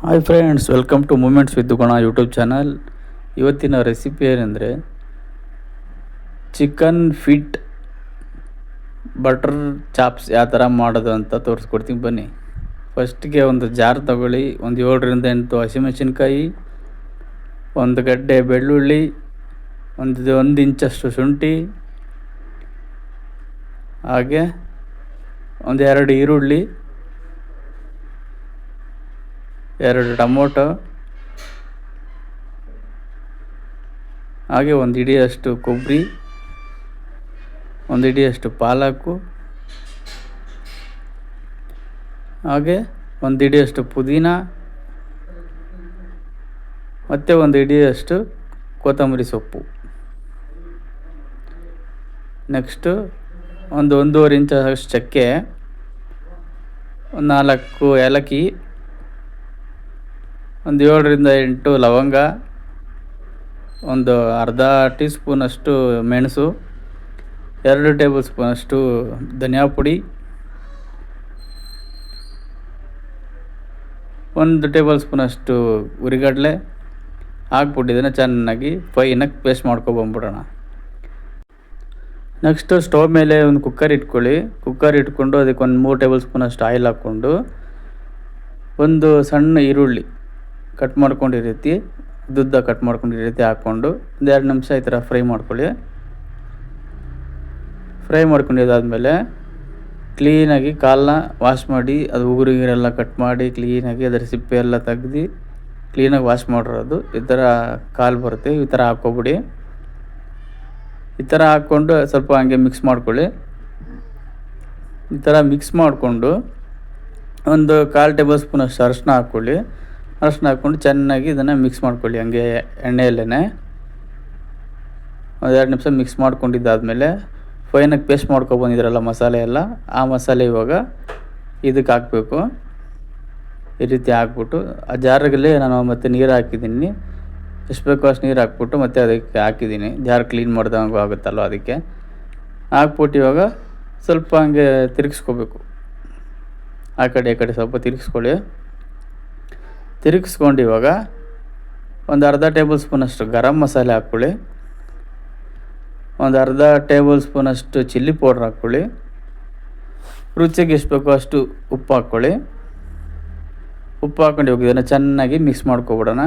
Hi friends, welcome to moments with Guna YouTube channel. ಇವತ್ತಿನ recipe ಏನೆಂದರೆ chicken fit butter chops ಯಾವ ಥರ ಮಾಡೋದು ಅಂತ ತೋರಿಸ್ಕೊಡ್ತೀನಿ ಬನ್ನಿ. ಫಸ್ಟ್ಗೆ ಒಂದು ಜಾರ್ ತಗೊಳ್ಳಿ. ಒಂದು 7 ರಿಂದ 8 ಹಸಿಮೆಣಸಿನ್ಕಾಯಿ, ಒಂದು ಗಡ್ಡೆ ಬೆಳ್ಳುಳ್ಳಿ, ಒಂದು ಇಂಚಷ್ಟು ಶುಂಠಿ, ಹಾಗೆ ಒಂದು 2 ಈರುಳ್ಳಿ, 2 ಟೊಮೊಟೊ, ಹಾಗೆ ಒಂದು ಹಿಡಿಯಷ್ಟು ಕೊಬ್ಬರಿ, ಒಂದು ಹಿಡಿಯಷ್ಟು ಪಾಲಕು, ಹಾಗೆ ಒಂದು ಹಿಡಿಯಷ್ಟು ಪುದೀನ, ಮತ್ತು ಒಂದು ಹಿಡಿಯಷ್ಟು ಕೊತ್ತಂಬರಿ ಸೊಪ್ಪು. ನೆಕ್ಸ್ಟು ಒಂದು 1.5 ಇಂಚಷ್ಟು ಚಕ್ಕೆ, ಒಂದು 4 ಏಲಕ್ಕಿ, ಒಂದು 7 ರಿಂದ 8 ಲವಂಗ, ಒಂದು ಅರ್ಧ ಟೀ ಸ್ಪೂನಷ್ಟು ಮೆಣಸು, 2 ಟೇಬಲ್ ಸ್ಪೂನಷ್ಟು ಧನಿಯಾ ಪುಡಿ, 1 ಟೇಬಲ್ ಸ್ಪೂನಷ್ಟು ಉರಿಗಡಲೆ ಹಾಕ್ಬಿಟ್ಟು ಇದನ್ನು ಚೆನ್ನಾಗಿ ಫೈನಾಗಿ ಪೇಸ್ಟ್ ಮಾಡ್ಕೊಬಂದ್ಬಿಡೋಣ. ನೆಕ್ಸ್ಟು ಸ್ಟವ್ ಮೇಲೆ ಒಂದು ಕುಕ್ಕರ್ ಇಟ್ಕೊಳ್ಳಿ. ಕುಕ್ಕರ್ ಇಟ್ಕೊಂಡು ಅದಕ್ಕೆ ಒಂದು 3 ಟೇಬಲ್ ಸ್ಪೂನಷ್ಟು ಆಯಿಲ್ ಹಾಕ್ಕೊಂಡು ಒಂದು ಸಣ್ಣ ಈರುಳ್ಳಿ ಕಟ್ ಮಾಡ್ಕೊಂಡಿರೋ ರೀತಿ ಉದ್ದುದ್ದ ಕಟ್ ಮಾಡ್ಕೊಂಡಿರೋ ರೀತಿ ಹಾಕ್ಕೊಂಡು ಒಂದು 2 ನಿಮಿಷ ಈ ಥರ ಫ್ರೈ ಮಾಡ್ಕೊಳ್ಳಿ. ಫ್ರೈ ಮಾಡ್ಕೊಂಡಿದ್ದಾದಮೇಲೆ ಕ್ಲೀನಾಗಿ ಕಾಲನ್ನ ವಾಶ್ ಮಾಡಿ, ಅದು ಉಗುರಿಗೆಲ್ಲ ಕಟ್ ಮಾಡಿ ಕ್ಲೀನಾಗಿ ಅದರ ಸಿಪ್ಪೆ ಎಲ್ಲ ತೆಗ್ದು ಕ್ಲೀನಾಗಿ ವಾಶ್ ಮಾಡಿರೋದು. ಈ ಥರ ಕಾಲು ಬರುತ್ತೆ, ಈ ಥರ ಹಾಕ್ಕೊಬಿಡಿ. ಈ ಥರ ಹಾಕ್ಕೊಂಡು ಸ್ವಲ್ಪ ಹಂಗೆ ಮಿಕ್ಸ್ ಮಾಡ್ಕೊಳ್ಳಿ. ಈ ಥರ ಮಿಕ್ಸ್ ಮಾಡಿಕೊಂಡು ಒಂದು 1/4 ಟೇಬಲ್ ಸ್ಪೂನಷ್ಟು ಅರಿಶಿನ ಹಾಕ್ಕೊಳ್ಳಿ. ಅರಿಶಿನ ಹಾಕ್ಕೊಂಡು ಚೆನ್ನಾಗಿ ಇದನ್ನು ಮಿಕ್ಸ್ ಮಾಡ್ಕೊಳ್ಳಿ. ಹಂಗೆ ಎಣ್ಣೆಯಲ್ಲೇ ಒಂದು 2 ನಿಮಿಷ ಮಿಕ್ಸ್ ಮಾಡ್ಕೊಂಡಿದ್ದಾದಮೇಲೆ ಫೈನಾಗಿ ಪೇಸ್ಟ್ ಮಾಡ್ಕೊಬಂದಿದ್ರಲ್ಲ ಮಸಾಲೆ ಎಲ್ಲ, ಆ ಮಸಾಲೆ ಇವಾಗ ಇದಕ್ಕೆ ಹಾಕಬೇಕು. ಈ ರೀತಿ ಹಾಕ್ಬಿಟ್ಟು ಆ ಜಾರಿಗೆ ನಾನು ಮತ್ತೆ ನೀರು ಹಾಕಿದ್ದೀನಿ. ಎಷ್ಟು ಬೇಕೋ ಅಷ್ಟು ನೀರು ಹಾಕ್ಬಿಟ್ಟು ಮತ್ತೆ ಅದಕ್ಕೆ ಹಾಕಿದ್ದೀನಿ. ಜಾರ್ ಕ್ಲೀನ್ ಮಾಡ್ದಂಗೆ ಆಗುತ್ತಲ್ವ, ಅದಕ್ಕೆ ಹಾಕ್ಬಿಟ್ಟು ಇವಾಗ ಸ್ವಲ್ಪ ಹಂಗೆ ತಿರುಗಿಸ್ಕೋಬೇಕು. ಆ ಕಡೆ ಈ ಕಡೆ ಸ್ವಲ್ಪ ತಿರುಗಿಸ್ಕೊಳ್ಳಿ. ತಿರುಗಿಸ್ಕೊಂಡು ಇವಾಗ ಒಂದು ಅರ್ಧ ಟೇಬಲ್ ಸ್ಪೂನಷ್ಟು ಗರಂ ಮಸಾಲೆ ಹಾಕ್ಕೊಳ್ಳಿ, ಒಂದು ಅರ್ಧ ಟೇಬಲ್ ಸ್ಪೂನಷ್ಟು ಚಿಲ್ಲಿ ಪೌಡ್ರ್ ಹಾಕ್ಕೊಳ್ಳಿ, ರುಚಿಗೆ ಎಷ್ಟು ಬೇಕೋ ಅಷ್ಟು ಉಪ್ಪು ಹಾಕ್ಕೊಳ್ಳಿ. ಉಪ್ಪು ಹಾಕ್ಕೊಂಡು ಇವಾಗ ಇದನ್ನು ಚೆನ್ನಾಗಿ ಮಿಕ್ಸ್ ಮಾಡ್ಕೊಬಿಡೋಣ.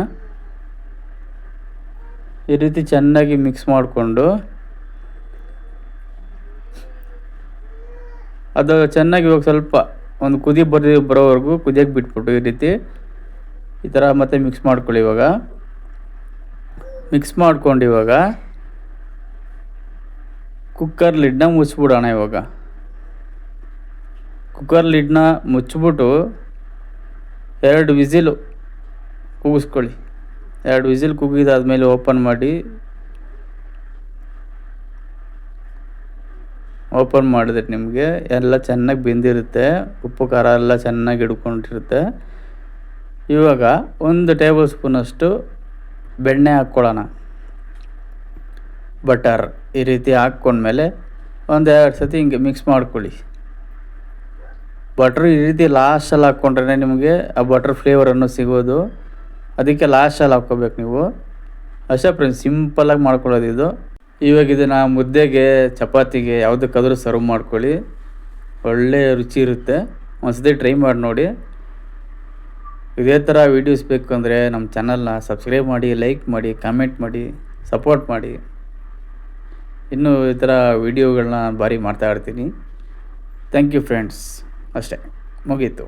ಈ ರೀತಿ ಚೆನ್ನಾಗಿ ಮಿಕ್ಸ್ ಮಾಡಿಕೊಂಡು ಅದು ಚೆನ್ನಾಗಿ ಇವಾಗ ಸ್ವಲ್ಪ ಒಂದು ಕುದಿ ಬರೋವರೆಗೂ ಕುದಿಯೋಕ್ಕೆ ಬಿಟ್ಬಿಟ್ಟು ಈ ಥರ ಮತ್ತೆ ಮಿಕ್ಸ್ ಮಾಡ್ಕೊಳ್ಳಿ. ಇವಾಗ ಮಿಕ್ಸ್ ಮಾಡ್ಕೊಂಡು ಇವಾಗ ಕುಕ್ಕರ್ ಲಿಡ್ನ ಮುಚ್ಚಿಬಿಡೋಣ. ಇವಾಗ ಕುಕ್ಕರ್ ಲಿಡ್ನ ಮುಚ್ಚಿಬಿಟ್ಟು 2 ವಿಸಿಲು ಕೂಗಿಸ್ಕೊಳ್ಳಿ. 2 ವಿಸಿಲ್ ಕೂಗಿದಾದ್ಮೇಲೆ ಓಪನ್ ಮಾಡಿ. ಓಪನ್ ಮಾಡಿದ್ರೆ ನಿಮಗೆ ಎಲ್ಲ ಚೆನ್ನಾಗಿ ಬೆಂದಿರುತ್ತೆ, ಉಪ್ಪು ಖಾರ ಎಲ್ಲ ಚೆನ್ನಾಗಿ ಹಿಡ್ಕೊಂಡಿರುತ್ತೆ. ಇವಾಗ 1 ಟೇಬಲ್ ಸ್ಪೂನಷ್ಟು ಬೆಣ್ಣೆ ಹಾಕ್ಕೊಳ್ಳೋಣ, ಬಟರ್. ಈ ರೀತಿ ಹಾಕ್ಕೊಂಡ್ಮೇಲೆ ಒಂದು 2 ಸತಿ ಹಿಂಗೆ ಮಿಕ್ಸ್ ಮಾಡ್ಕೊಳ್ಳಿ. ಬಟ್ರು ಈ ರೀತಿ ಲಾಸ್ಟಲ್ಲಿ ಹಾಕ್ಕೊಂಡ್ರೆ ನಿಮಗೆ ಆ ಬಟರ್ ಫ್ಲೇವರನ್ನು ಸಿಗೋದು, ಅದಕ್ಕೆ ಲಾಸ್ಟಲ್ಲಿ ಹಾಕ್ಕೋಬೇಕು ನೀವು. ಅಷ್ಟೇ ಫ್ರೆಂಡ್ಸ್, ಸಿಂಪಲ್ಲಾಗಿ ಮಾಡ್ಕೊಳ್ಳೋದು ಇದು. ಇವಾಗ ಇದನ್ನು ಮುದ್ದೆಗೆ, ಚಪಾತಿಗೆ ಯಾವುದಕ್ಕಾದರೂ ಸರ್ವ್ ಮಾಡ್ಕೊಳ್ಳಿ, ಒಳ್ಳೆಯ ರುಚಿ ಇರುತ್ತೆ. ಒಂದ್ಸತಿ ಟ್ರೈ ಮಾಡಿ ನೋಡಿ. ಇದೇ ಥರ ವೀಡಿಯೋಸ್ ಬೇಕು ಅಂದರೆ ನಮ್ಮ ಚಾನಲ್ನ ಸಬ್ಸ್ಕ್ರೈಬ್ ಮಾಡಿ, ಲೈಕ್ ಮಾಡಿ, ಕಾಮೆಂಟ್ ಮಾಡಿ, ಸಪೋರ್ಟ್ ಮಾಡಿ. ಇನ್ನೂ ಈ ಥರ ವೀಡಿಯೋಗಳನ್ನ ಭಾರಿ ಮಾಡ್ತಾಯಿರ್ತೀನಿ. Thank you friends. ಅಷ್ಟೇ, ಮುಗೀತು.